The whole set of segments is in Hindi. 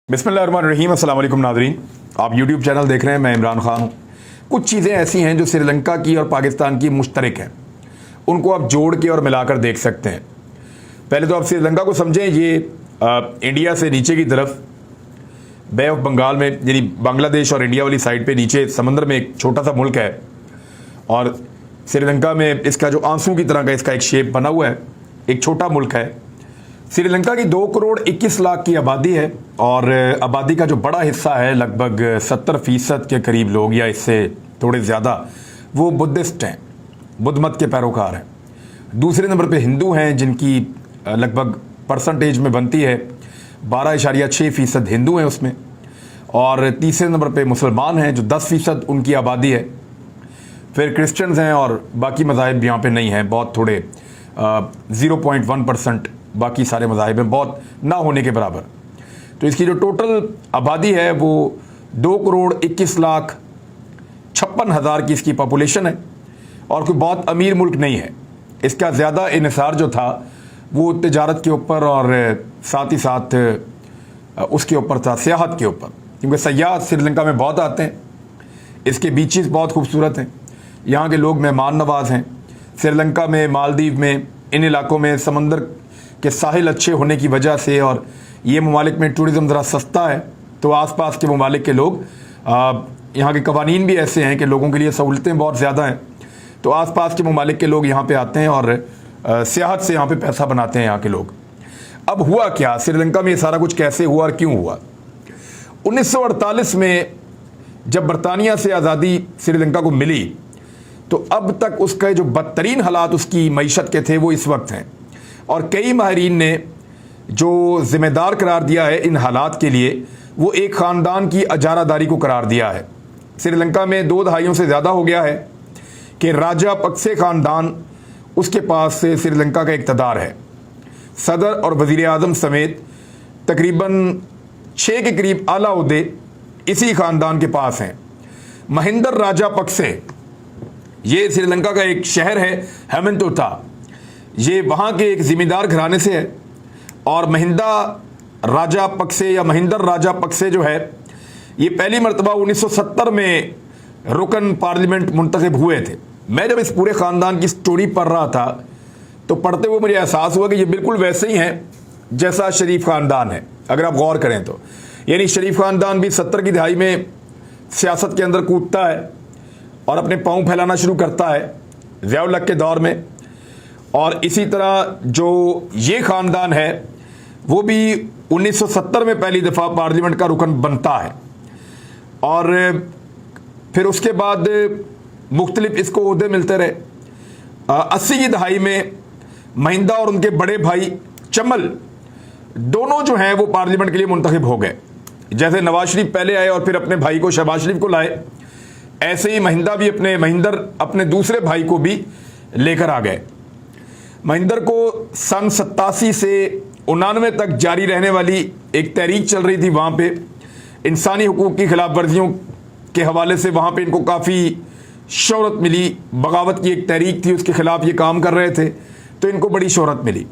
बिस्मिल्लाहिर्रहमानिर्रहीम। अस्सलाम वालेकुम नाज़रीन, आप यूट्यूब चैनल देख रहे हैं। मैं इमरान खान हूँ। कुछ चीज़ें ऐसी हैं जो श्रीलंका की और पाकिस्तान की मुश्तरक हैं, उनको आप जोड़ के और मिलाकर देख सकते हैं। पहले तो आप श्रीलंका को समझें, ये इंडिया से नीचे की तरफ बे ऑफ बंगाल में, यानी बांग्लादेश और इंडिया वाली साइड पे नीचे समंदर में एक छोटा सा मुल्क है। और श्रीलंका में इसका जो आंसू की तरह का इसका एक शेप बना हुआ है, एक छोटा मुल्क है। श्रीलंका की 2 करोड़ 21 लाख की आबादी है और आबादी का जो बड़ा हिस्सा है, लगभग 70% के करीब लोग या इससे थोड़े ज़्यादा, वो बुद्धिस्ट हैं, बुद्ध मत के पैरोकार हैं। दूसरे नंबर पे हिंदू हैं, जिनकी लगभग परसेंटेज में बनती है 12.6% हिंदू हैं उसमें। और तीसरे नंबर पे मुसलमान हैं जो 10% उनकी आबादी है। फिर क्रिश्चियंस हैं और बाकी मज़ाहिब यहाँ पे नहीं हैं, बहुत थोड़े 0.1% बाकी सारे मज़ाहिब हैं, बहुत ना होने के बराबर। तो इसकी जो टोटल आबादी है वो 2 करोड़ 21 लाख 56 हज़ार की इसकी पॉपुलेशन है और कोई बहुत अमीर मुल्क नहीं है। इसका ज़्यादा इन्हिसार जो था वो तिजारत के ऊपर और साथ ही साथ उसके ऊपर था, सियाहत के ऊपर, क्योंकि सयाह श्रीलंका में बहुत आते हैं। इसके बीचेस बहुत खूबसूरत हैं, यहाँ के लोग मेहमान नवाज हैं। श्रीलंका में, मालदीव में, इन इलाकों में समंदर के साहिल अच्छे होने की वजह से और ये ममालिक में टूरिज़म ज़रा सस्ता है, तो आसपास के ममालिक के लोग, यहाँ के कवानीन भी ऐसे हैं कि लोगों के लिए सहूलतें बहुत ज़्यादा हैं, तो आसपास के ममालिक के लोग यहाँ पे आते हैं और सियाहत से यहाँ पे पैसा बनाते हैं यहाँ के लोग। अब हुआ क्या श्रीलंका में, ये सारा कुछ कैसे हुआ और क्यों हुआ? 1948 में जब बरतानिया से आज़ादी श्रीलंका को मिली, तो अब तक उसका जो बदतरीन हालात उसकी मईशत के थे वो इस वक्त हैं। और कई माहिरीन ने जो ज़िम्मेदार करार दिया है इन हालात के लिए, वो एक ख़ानदान की अजारादारी को करार दिया है। श्रीलंका में 2 दहाइयों से ज़्यादा हो गया है कि राजापक्से ख़ानदान, उसके पास से श्रीलंका का इक़्तिदार है। सदर और वज़ीर आज़म समेत तकरीबन 6 के करीब आला ओहदे इसी ख़ानदान के पास हैं। महिंदर राजापक्से, ये श्रीलंका का एक शहर है हेमंतोटा, ये वहाँ के एक ज़िम्मेदार घराने से है। और महिंदा राजापक्से या महिंदर राजापक्से जो है, ये पहली मरतबा 1970 में रुकन पार्लियामेंट मुंतखब हुए थे। मैं जब इस पूरे ख़ानदान की स्टोरी पढ़ रहा था तो पढ़ते हुए मुझे एहसास हुआ कि ये बिल्कुल वैसे ही हैं जैसा शरीफ ख़ानदान है, अगर आप गौर करें तो। यानी शरीफ ख़ानदान भी 70 की दहाई में सियासत के अंदर कूदता है और अपने पाँव फैलाना शुरू करता है ज़िया-उल हक के दौर में। और इसी तरह जो ये ख़ानदान है वो भी 1970 में पहली दफ़ा पार्लियामेंट का रुकन बनता है। और फिर उसके बाद मुख्तलिफ इसको ओहदे मिलते रहे। 80 की दहाई में महिंदा और उनके बड़े भाई चमल दोनों जो हैं वो पार्लियामेंट के लिए मुंतखब हो गए। जैसे नवाज शरीफ पहले आए और फिर अपने भाई को, शहबाज शरीफ को लाए, ऐसे ही महिंदा भी महिंदर अपने दूसरे भाई को भी लेकर आ गए। महिंदर को सन 87 से 89 तक जारी रहने वाली एक तहरीक चल रही थी वहाँ पे, इंसानी हुकूक की खिलाफ वर्जियों के हवाले से। वहाँ पे इनको काफ़ी शोहरत मिली, बगावत की एक तहरीक थी, उसके ख़िलाफ़ ये काम कर रहे थे, तो इनको बड़ी शोहरत मिली।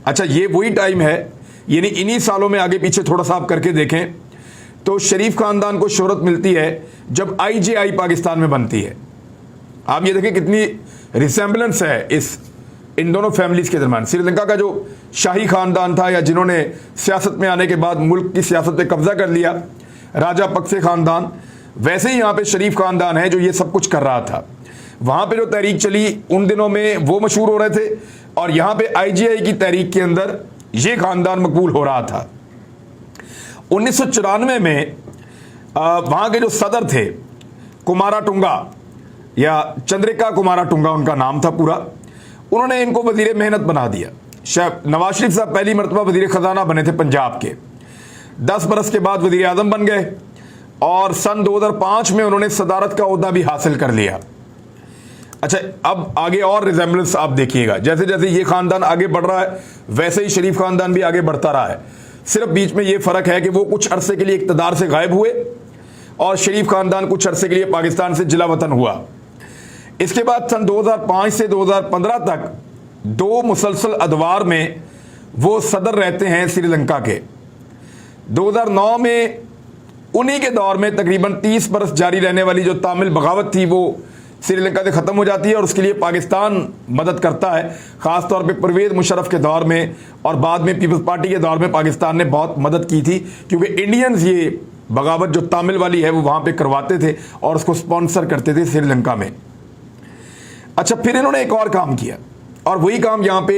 अच्छा, ये वही टाइम है, यानी इन्हीं सालों में आगे पीछे थोड़ा सा आप करके देखें तो शरीफ ख़ानदान को शोहरत मिलती है जब IJI पाकिस्तान में बनती है। आप ये देखें कितनी रिसेम्बलेंस है इन दोनों फैमिलीज़ के दरमियान। श्रीलंका का जो शाही ख़ानदान था, या जिन्होंने सियासत में आने के बाद मुल्क की सियासत पे कब्ज़ा कर लिया, राजापक्से ख़ानदान, वैसे ही यहाँ पे शरीफ ख़ानदान है जो ये सब कुछ कर रहा था। वहाँ पे जो तहरीक चली उन दिनों में वो मशहूर हो रहे थे, और यहाँ पे IJI की तहरीक के अंदर ये ख़ानदान मकबूल हो रहा था। 1994 में वहाँ के जो सदर थे, कुमाराटुंगा या चंद्रिका कुमाराटुंगा उनका नाम था पूरा, उन्होंने इनको वज़ीर मेहनत बना दिया। नवाज शरीफ साहब पहली मरतबा वज़ीर ख़जाना बने थे पंजाब के, 10 बरस के बाद वज़ीर आज़म बन गए और सन 2005 में उन्होंने सदारत का ओहदा भी हासिल कर लिया। अच्छा, अब आगे और रिजेम्बलेंस आप देखिएगा, जैसे जैसे ये ख़ानदान आगे बढ़ रहा है वैसे ही शरीफ ख़ानदान भी आगे बढ़ता रहा है। सिर्फ बीच में ये फ़र्क है कि वो कुछ अरसे के लिए इक़्तिदार से गायब हुए और शरीफ ख़ानदान कुछ अरसे के लिए पाकिस्तान से जिला वतन हुआ। इसके बाद सन 2005 से 2015 तक 2 मुसलसल अदवार में वो सदर रहते हैं श्रीलंका के। 2009 में उन्हीं के दौर में तकरीबन 30 बरस जारी रहने वाली जो तामिल बगावत थी वो श्रीलंका से ख़त्म हो जाती है और उसके लिए पाकिस्तान मदद करता है। ख़ास तौर पे परवेज़ मुशर्रफ के दौर में और बाद में पीपल्स पार्टी के दौर में पाकिस्तान ने बहुत मदद की थी, क्योंकि इंडियंस ये बगावत जो तामिल वाली है वो वहाँ पे करवाते थे और उसको स्पॉन्सर करते थे श्रीलंका में। अच्छा, फिर इन्होंने एक और काम किया और वही काम यहाँ पे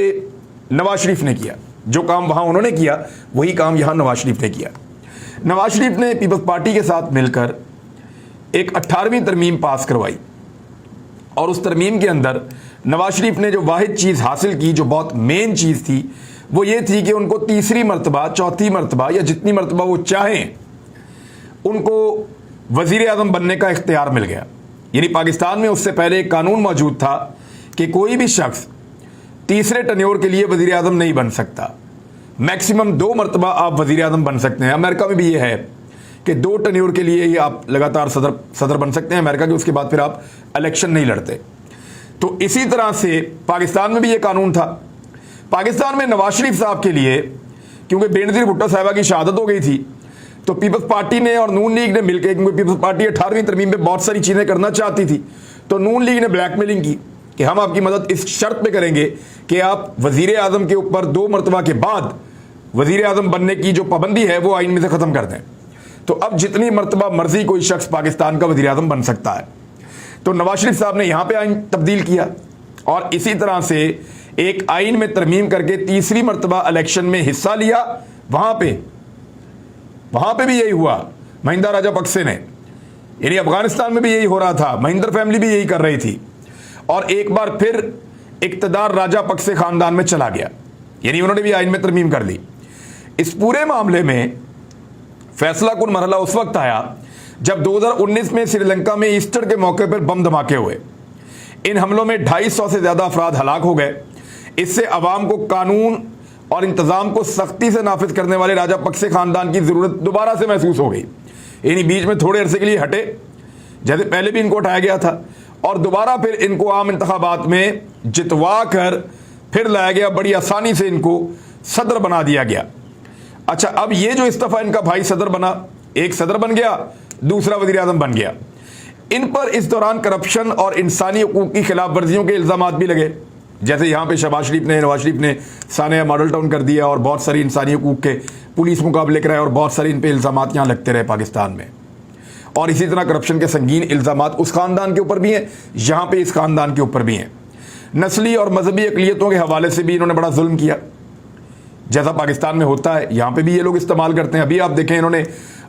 नवाज शरीफ ने किया। जो काम वहाँ उन्होंने किया वही काम यहाँ नवाज शरीफ ने किया। नवाज शरीफ ने पीपल्स पार्टी के साथ मिलकर एक 18वीं तरमीम पास करवाई और उस तरमीम के अंदर नवाज शरीफ ने जो वाहिद चीज़ हासिल की, जो बहुत मेन चीज़ थी, वो ये थी कि उनको तीसरी मरतबा, चौथी मरतबा या जितनी मरतबा वो चाहें उनको वज़ीर आज़म बनने का इख्तियार मिल गया। यानी पाकिस्तान में उससे पहले एक कानून मौजूद था कि कोई भी शख्स तीसरे टन्योर के लिए वज़ीर आज़म नहीं बन सकता। मैक्सिमम 2 मरतबा आप वज़ीर आज़म बन सकते हैं। अमेरिका में भी ये है कि 2 टन्योर के लिए ही आप लगातार सदर बन सकते हैं अमेरिका के, उसके बाद फिर आप इलेक्शन नहीं लड़ते। तो इसी तरह से पाकिस्तान में भी ये कानून था। पाकिस्तान में नवाज शरीफ साहब के लिए, क्योंकि बेनज़ीर भुट्टो साहिबा की शहादत हो गई थी, तो पीपल्स पार्टी ने और नून लीग ने मिलकर, क्योंकि पीपल्स पार्टी 18वीं तरमीम में बहुत सारी चीज़ें करना चाहती थी, तो नून लीग ने ब्लैकमेलिंग की कि हम आपकी मदद इस शर्त पे करेंगे कि आप वज़ीर आज़म के ऊपर 2 मरतबा के बाद वज़ीर आज़म बनने की जो पाबंदी है वो आइन में से ख़त्म कर दें। तो अब जितनी मरतबा मर्जी कोई शख्स पाकिस्तान का वज़ीर आज़म बन सकता है। तो नवाज शरीफ साहब ने यहाँ पे आइन तब्दील किया और इसी तरह से एक आइन में तरमीम करके तीसरी मरतबा इलेक्शन में हिस्सा लिया। वहाँ पे भी यही हुआ महिंदा राजापक्से ने, यानी अफगानिस्तान में भी यही हो रहा था, महिंदर फैमिली भी यही कर रही थी और एक बार फिर इक़्तिदार राजापक्से ख़ानदान में चला गया, यानी उन्होंने भी आइन में तरमीम कर ली। इस पूरे मामले में फैसला कुन मरहला उस वक्त आया जब 2019 में श्रीलंका में ईस्टर के मौके पर बम धमाके हुए। इन हमलों में 250 से ज़्यादा अफराद हलाक हो गए। इससे अवाम को कानून और इंतज़ाम को सख्ती से नाफिज करने वाले राजापक्से ख़ानदान की ज़रूरत दोबारा से महसूस हो गई। यानी बीच में थोड़े अरसे के लिए हटे, जैसे पहले भी इनको हटाया गया था, और दोबारा फिर इनको आम इंतखाबात में जितवा कर फिर लाया गया। बड़ी आसानी से इनको सदर बना दिया गया। अच्छा, अब ये जो इस दफ़ा इनका भाई सदर बना, एक सदर बन गया, दूसरा वज़ीर आज़म बन गया। इन पर इस दौरान करप्शन और इंसानी हकूक़ की खिलाफ वर्जियों के इल्ज़ामात भी लगे। जैसे यहाँ पे शहबाज शरीफ ने, नवाज शरीफ ने सानिया मॉडल टाउन कर दिया और बहुत सारी इंसानी हकूक़ के पुलिस मुकाबले कराए और बहुत सारे इन पर इल्ज़ामात यहाँ लगते रहे पाकिस्तान में। और इसी तरह करप्शन के संगीन इल्ज़ामात उस ख़ानदान के ऊपर भी हैं, यहाँ पे इस ख़ानदान के ऊपर भी हैं। नस्ली और मजहबी अक़लियतों के हवाले से भी इन्होंने बड़ा जुल्म किया, जैसा पाकिस्तान में होता है यहाँ पे भी ये लोग इस्तेमाल करते हैं। अभी आप देखें, इन्होंने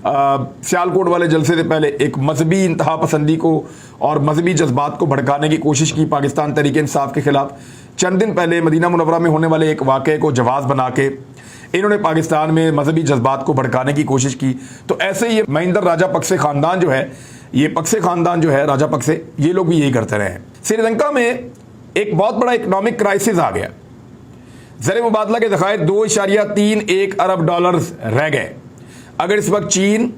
सियालकोट वाले जलसे से पहले एक मजहबी इंतहा पसंदी को और मजहबी जज्बात को भड़काने की कोशिश की पाकिस्तान तहरीक इंसाफ के खिलाफ। चंद दिन पहले मदीना मुनव्वरा में होने वाले एक वाक़े को जवाज़ बना के इन्होंने पाकिस्तान में मजहबी जज्बात को भड़काने की कोशिश की। तो ऐसे ये महिंदर राजापक्से ख़ानदान जो है, ये पक्से ख़ानदान जो है राजापक्से, ये लोग भी यही करते रहे हैं। श्रीलंका में एक बहुत बड़ा इकनॉमिक क्राइसिस आ गया। ज़र मुबादला के ज़खायर 2.31 अरब डॉलर्स रह गए। अगर इस वक्त चीन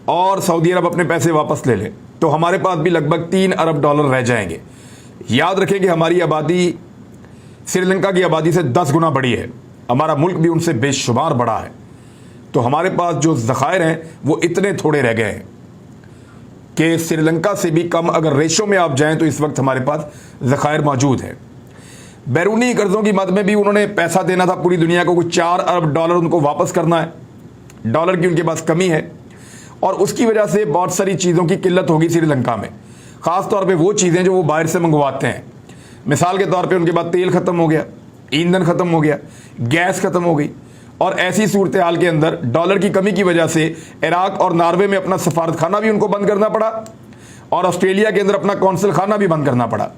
और सऊदी अरब अपने पैसे वापस ले लें तो हमारे पास भी लगभग 3 अरब डॉलर रह जाएंगे। याद रखें कि हमारी आबादी श्रीलंका की आबादी से 10 गुना बड़ी है, हमारा मुल्क भी उनसे बेशुमार बड़ा है। तो हमारे पास जो ज़खायर हैं वो इतने थोड़े रह गए हैं कि श्रीलंका से भी कम अगर रेशो में आप जाएं तो इस वक्त हमारे पास ज़खायर मौजूद है। बैरूनी कर्ज़ों की मद में भी उन्होंने पैसा देना था पूरी दुनिया को, कुछ 4 अरब डॉलर उनको वापस करना है। डॉलर की उनके पास कमी है और उसकी वजह से बहुत सारी चीज़ों की किल्लत होगी श्रीलंका में, ख़ास तौर पे वो चीज़ें जो वो बाहर से मंगवाते हैं। मिसाल के तौर पे उनके पास तेल ख़त्म हो गया, ईंधन ख़त्म हो गया, गैस ख़त्म हो गई और ऐसी सूरत हाल के अंदर डॉलर की कमी की वजह से इराक और नॉर्वे में अपना सफारत खाना भी उनको बंद करना पड़ा और ऑस्ट्रेलिया के अंदर अपना कौंसल खाना भी बंद करना पड़ा।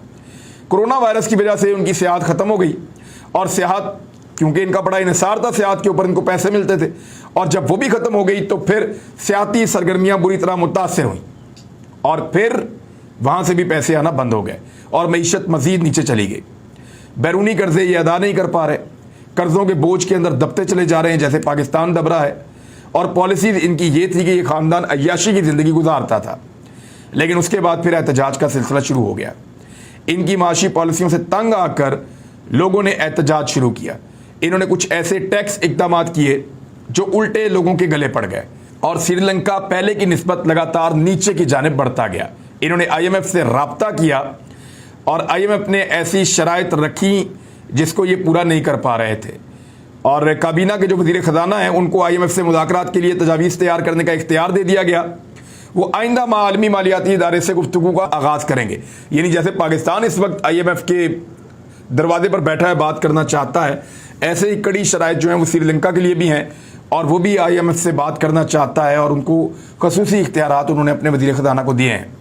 कोरोना वायरस की वजह से उनकी सियाहत ख़त्म हो गई और सियाहत, क्योंकि इनका बड़ा इन्हिसार था सियाहत के ऊपर, इनको पैसे मिलते थे, और जब वो भी ख़त्म हो गई तो फिर सियाती सरगर्मियाँ बुरी तरह मुतासर हुई और फिर वहाँ से भी पैसे आना बंद हो गए और मईशत मज़ीद नीचे चली गई। बैरूनी कर्ज़े ये अदा नहीं कर पा रहे, कर्ज़ों के बोझ के अंदर दबते चले जा रहे हैं जैसे पाकिस्तान दब रहा है। और पॉलिसीज़ इनकी ये थी कि ये ख़ानदान अय्याशी की ज़िंदगी गुजारता था, लेकिन उसके बाद फिर एहतजाज का सिलसिला शुरू हो गया। इनकी माशी पॉलिसियों से तंग आकर लोगों ने एहतजाज शुरू किया। इन्होंने कुछ ऐसे टैक्स इक़दामात किए जो उल्टे लोगों के गले पड़ गए और श्रीलंका पहले की निस्बत लगातार नीचे की जानिब बढ़ता गया। इन्होंने IMF से राब्ता किया और IMF ने ऐसी शराइत रखी जिसको ये पूरा नहीं कर पा रहे थे, और काबीना के जो वज़ीर ख़जाना हैं उनको IMF से मुज़ाकरात के लिए तजावीज़ तैयार करने का इख्तियार दे दिया गया। वो आइंदा आलमी मालियाती इदारे से गुफ्तगू का आगाज़ करेंगे। यानी जैसे पाकिस्तान इस वक्त IMF के दरवाजे पर बैठा है, बात करना चाहता है, ऐसे ही कड़ी शराइत जो हैं वो श्रीलंका के लिए भी हैं और वो भी IMF से बात करना चाहता है और उनको खसूसी इख्तियारात उन्होंने अपने वज़ीर ख़जाना को दिए हैं।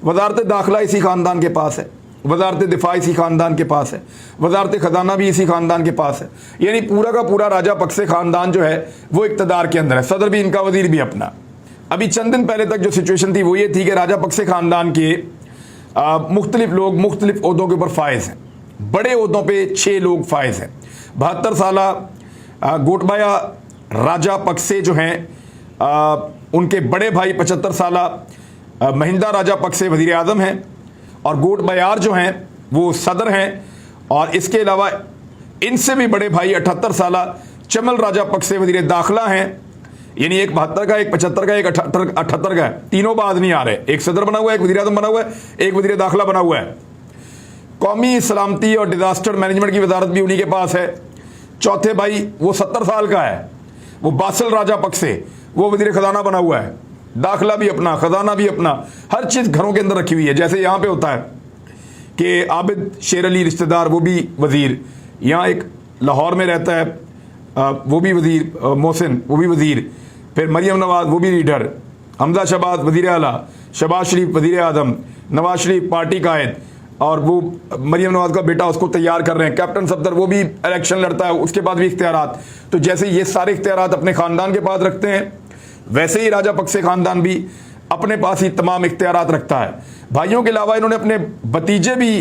वज़ारत दाखिला इसी ख़ानदान के पास है, वज़ारत दिफा इसी ख़ानदान के पास है, वज़ारत ख़जाना भी इसी ख़ानदान के पास है। यानी पूरा का पूरा राजापक्से ख़ानदान जो है वो इक़्तिदार के अंदर है, सदर भी इनका, वज़ीर भी अपना। अभी चंद दिन पहले तक जो सिचुएशन थी वो ये थी कि राजापक्से ख़ानदान के मुख्तलिफ लोग मुख्तलिफ ओहदों के ऊपर फायज़ हैं। बड़े ओहदों पर 6 लोग फायज़ हैं। 72 साला गोटबाया राजापक्से जो हैं उनके बड़े भाई 75 साला महिंदा राजापक्से वज़ीर आज़म हैं और गोटबायार जो हैं वो सदर हैं, और इसके अलावा इनसे भी बड़े भाई 78 साला चमल राजापक्से वज़ीर दाखिला हैं। यानी एक 72 का, एक 75 का, एक 78 का है, तीनों बाद नहीं आ रहे। एक सदर बना हुआ है, एक वज़ीर आज़म बना हुआ है, एक वज़ीर दाखिला बना हुआ है। कौमी सलामती और डिज़ास्टर मैनेजमेंट की वजारत भी उन्हीं के पास है। चौथे भाई वो 70 साल का है, वो बासल राजापक्से, वो वज़ीर ख़जाना बना हुआ है। दाखिला भी अपना, ख़जाना भी अपना, हर चीज़ घरों के अंदर रखी हुई है। जैसे यहाँ पे होता है कि आबिद शेर अली रिश्तेदार वो भी वज़ीर, यहाँ एक लाहौर में रहता है वो भी वज़ीर, मोहसिन वो भी वज़ीर, फिर मरियम नवाज़ वो भी लीडर, हमजा शहबाज वज़ीर आला, शहबाज शरीफ वज़ीर आज़म, नवाज शरीफ पार्टी कायद, और वो मरियम नवाज़ का बेटा उसको तैयार कर रहे हैं, कैप्टन सफदर वो भी इलेक्शन लड़ता है, उसके बाद भी इख्तियारात। तो जैसे ये सारे इख्तियारात अपने ख़ानदान के पास रखते हैं, वैसे ही राजापक्से ख़ानदान भी अपने पास ही तमाम इख्तियारात रखता है। भाइयों के अलावा इन्होंने अपने भतीजे भी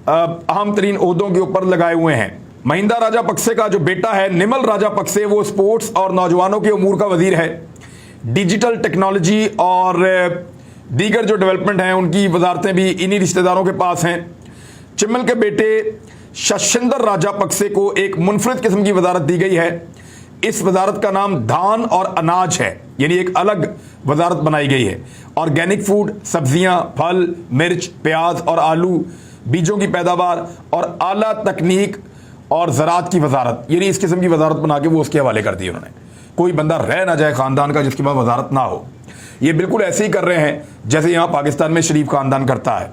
अहम तरीन ओहदों के ऊपर लगाए हुए हैं। महिंदा राजापक्से का जो बेटा है निमल राजापक्से, वो स्पोर्ट्स और नौजवानों के उमूर का वज़ीर है। डिजिटल टेक्नोलॉजी और दीगर जो डेवलपमेंट हैं उनकी वजारतें भी इन्हीं रिश्तेदारों के पास हैं। चिमल के बेटे शशिंदर राजापक्से को एक मुनफरिद किस्म की वजारत दी गई है। इस वजारत का नाम धान और अनाज है, यानी एक अलग वजारत बनाई गई है। ऑर्गेनिक फूड, सब्जियां, फल, मिर्च, प्याज और आलू, बीजों की पैदावार और आला तकनीक और ज़राअत की वजारत, यानी इस किस्म की वजारत बना के वो उसके हवाले कर दी उन्होंने। कोई बंदा रह ना जाए ख़ानदान का जिसके पास वजारत ना हो। ये बिल्कुल ऐसे ही कर रहे हैं जैसे यहाँ पाकिस्तान में शरीफ ख़ानदान करता है।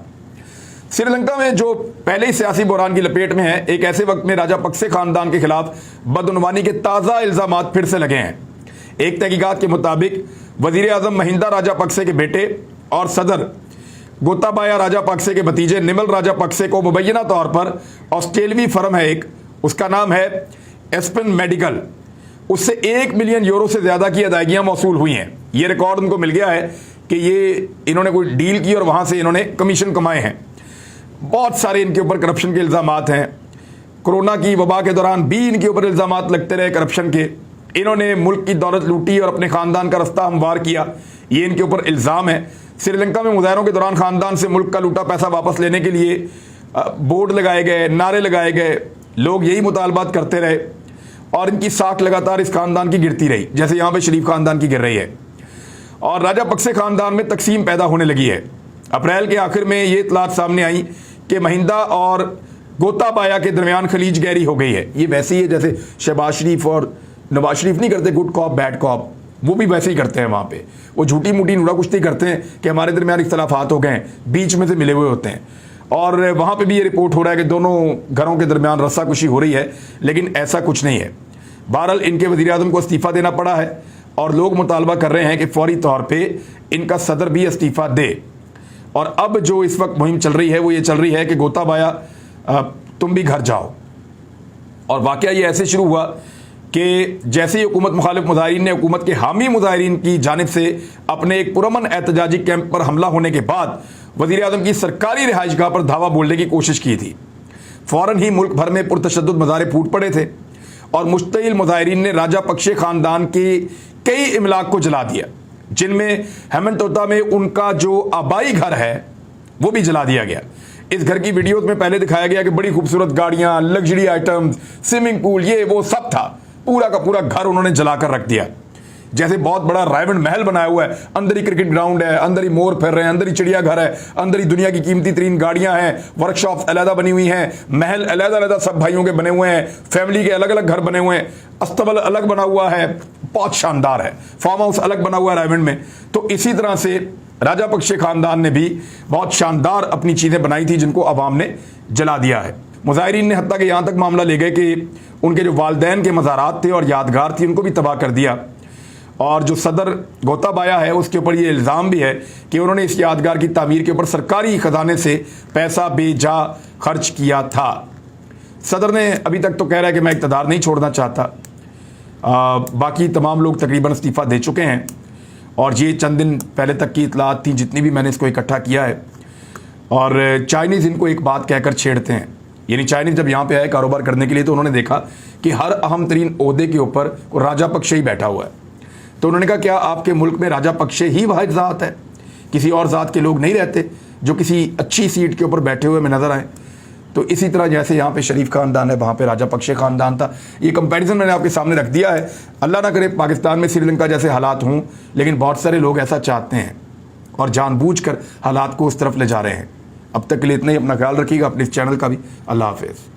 श्रीलंका में जो पहले ही सियासी बहरान की लपेट में है, एक ऐसे वक्त में राजापक्से ख़ानदान के खिलाफ बदउनवानी के ताज़ा इल्ज़ामात फिर से लगे हैं। एक तहकीकात के मुताबिक वज़ीर आज़म महिंदा राजापक्से के बेटे और सदर गोताबाया राजापक्से के भतीजे निमल राजापक्से को मुबैना तौर पर ऑस्ट्रेलवी फर्म है एक, उसका नाम है एस्पेन मेडिकल, उससे 1 मिलियन यूरो से ज़्यादा की अदायगियाँ मौसूल हुई हैं। ये रिकॉर्ड उनको मिल गया है कि ये इन्होंने कोई डील की और वहाँ से इन्होंने कमीशन कमाए हैं। बहुत सारे इनके ऊपर करप्शन के इल्ज़ामात हैं। कोरोना की वबा के दौरान भी इनके ऊपर इल्ज़ामात लगते रहे करप्शन के। इन्होंने मुल्क की दौलत लूटी और अपने ख़ानदान का रास्ता हमवार किया, ये इनके ऊपर इल्ज़ाम है। श्रीलंका में मुजाहरों के दौरान ख़ानदान से मुल्क का लूटा पैसा वापस लेने के लिए बोर्ड लगाए गए, नारे लगाए गए, लोग यही मुतालबात करते रहे और इनकी साख लगातार इस ख़ानदान की गिरती रही, जैसे यहाँ पे शरीफ ख़ानदान की गिर रही है। और राजापक्से ख़ानदान में तकसीम पैदा होने लगी है। अप्रैल के आखिर में ये इतलात सामने आई कि महिंदा और गोताबाया के दरमियान खलीज गहरी हो गई है। ये वैसे ही है जैसे शहबाज शरीफ और नवाज शरीफ नहीं करते गुड कॉप बैड कॉप, वो भी वैसे ही करते हैं। वहाँ पे वो झूठी मूठी नूरा कुश्ती करते हैं कि हमारे दरमियान इख्तलाफात हो गए, बीच में से मिले हुए होते हैं। और वहाँ पे भी ये रिपोर्ट हो रहा है कि दोनों घरों के दरमियान रस्साकुशी हो रही है, लेकिन ऐसा कुछ नहीं है। बहरहाल इनके वज़ीर आज़म को इस्तीफ़ा देना पड़ा है और लोग मुतालबा कर रहे हैं कि फौरी तौर पर इनका सदर भी इस्तीफ़ा दे। और अब जो इस वक्त मुहिम चल रही है वो ये चल रही है कि गोताबाया तुम भी घर जाओ। और वाक़या ये ऐसे शुरू हुआ कि जैसे ही हुकूमत मुखालिफ मुजाहिरीन ने हुकूमत के हामी मुजाहिरीन की जानिब से अपने एक पुरअमन एहतजाजी कैंप पर हमला होने के बाद वज़ीर आज़म की सरकारी रिहाइशगाह पर धावा बोलने की कोशिश की थी, फ़ौरन ही मुल्क भर में पुरतशद्दुद मज़ारे फूट पड़े थे और मुश्तइल मुजाहिरीन ने राजापक्से ख़ानदान के कई इमलाक को जला दिया, जिनमें हेमनतोता में उनका जो आबाई घर है वो भी जला दिया गया। इस घर की वीडियोज़ में पहले दिखाया गया कि बड़ी खूबसूरत गाड़ियाँ, लग्जरी आइटम्स, स्विमिंग पूल, ये वो सब था, पूरा का पूरा घर उन्होंने जलाकर रख दिया। जैसे बहुत बड़ा रायवंड महल बनाया हुआ है, अंदर ही क्रिकेट ग्राउंड है, अंदर ही मोर फिर रहे हैं, अंदर ही चिड़ियाघर है, अंदर ही दुनिया की कीमती तरीन गाड़ियां हैं, वर्कशॉप अलहदा बनी हुई हैं, महल अलहदा अलहदा सब भाइयों के बने हुए हैं, फैमिली के अलग अलग घर बने हुए हैं, अस्तबल अलग बना हुआ है, बहुत शानदार है, फार्म हाउस अलग बना हुआ है रायवंड में। तो इसी तरह से राजापक्षे खानदान ने भी बहुत शानदार अपनी चीजें बनाई थी जिनको अवाम ने जला दिया है। मुजाहिरीन ने हत्ता कि यहां तक मामला ले गए कि उनके जो वालदैन के मज़ारात थे और यादगार थी उनको भी तबाह कर दिया। और जो सदर गोताबाया है उसके ऊपर ये इल्ज़ाम भी है कि उन्होंने इस यादगार की तामीर के ऊपर सरकारी ख़जाने से पैसा बेजा खर्च किया था। सदर ने अभी तक तो कह रहा है कि मैं इक़्तिदार नहीं छोड़ना चाहता। बाकी तमाम लोग तकरीबन इस्तीफ़ा दे चुके हैं और ये चंद दिन पहले तक की इतलात थी जितनी भी मैंने इसको इकट्ठा किया है। और चाइनीज़ इनको एक बात कहकर छेड़ते हैं, यानी चाइनीज़ जब यहाँ पे आए कारोबार करने के लिए तो उन्होंने देखा कि हर अहम तरीन ओहदे के ऊपर राजापक्षे ही बैठा हुआ है। तो उन्होंने कहा क्या आपके मुल्क में राजापक्षे ही वाहिद ज़ात है, किसी और ज़ात के लोग नहीं रहते जो किसी अच्छी सीट के ऊपर बैठे हुए में नज़र आए? तो इसी तरह जैसे यहाँ पे शरीफ खानदान है वहाँ पे राजापक्षे खानदान था। ये कंपैरिजन मैंने आपके सामने रख दिया है। अल्लाह ना करे पाकिस्तान में श्रीलंका जैसे हालात हों, लेकिन बहुत सारे लोग ऐसा चाहते हैं और जानबूझकर हालात को उस तरफ ले जा रहे हैं। अब तक के लिए इतना ही। अपना ख्याल रखिएगा, अपने इस चैनल का भी। अल्लाह हाफिज़।